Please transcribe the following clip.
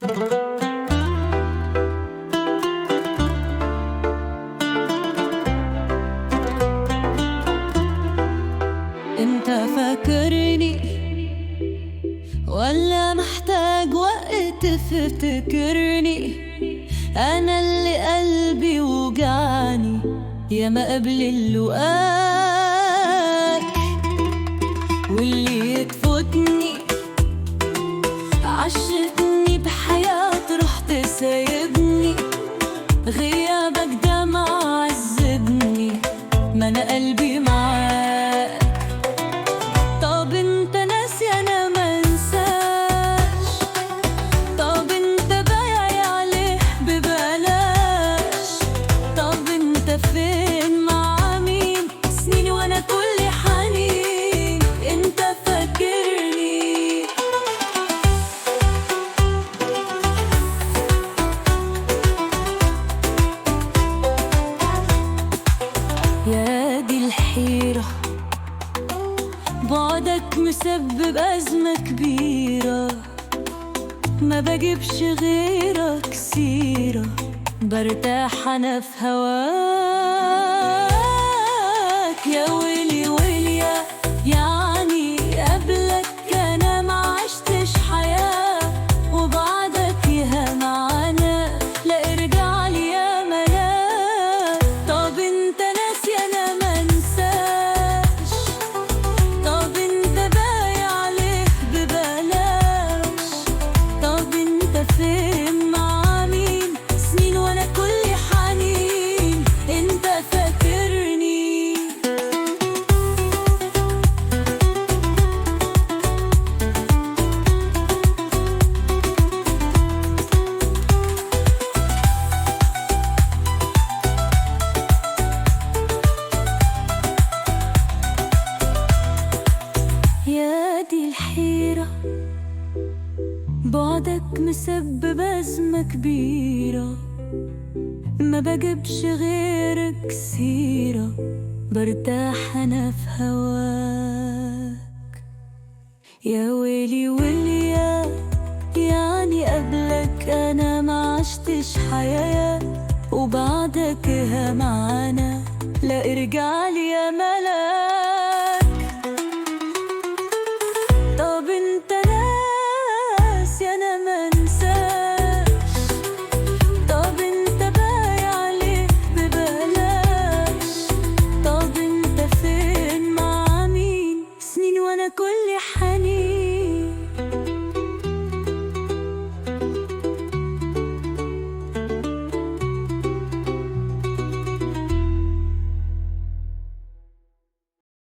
انت فاكرني ولا محتاج وقت تفتكرني؟ انا اللي قلبي وجعني ياما قبل اللقاك، واللي تفوتني عشتني بحياة رحت سايبني، غيابك ده معذبني ما انا قلبي معاك. طب انت ناسي انا منساش؟ طب انت بايع عليه ببلاش؟ طب انت فين مع مين سنين وانا كل حنين؟ انت فاكرني يا دي الحيرة، بعدك مسبب أزمة كبيرة، ما بجيبش غيرك سيرة، برتاح أنا في هواك. يا ويلي ويلي يعني قبلك أنا ما عشتش حياة، وبعدك يا معانا لا ارجع لي يا ملاك. طب انت ناسي انا منساش؟ طب انت بايع عليه ببلاش؟ طب انت فين مع مين سنين وانا كل حنين؟ انت فاكرني يا دي الحيرة، بعدك مسبب أزمة كبيرة، ما بجيبش غيرك سيرة، برتاح أنا في هواك. يا ويلي ويلي يعني قبلك أنا ما عشتش حياة، وبعدك يا معانا لا ارجع لي يا ملاك. طب انت ناسي انا منساش؟ طب انت بايع عليه ببلاش؟ طب انت فين مع مين سنين وانا كل حاجة؟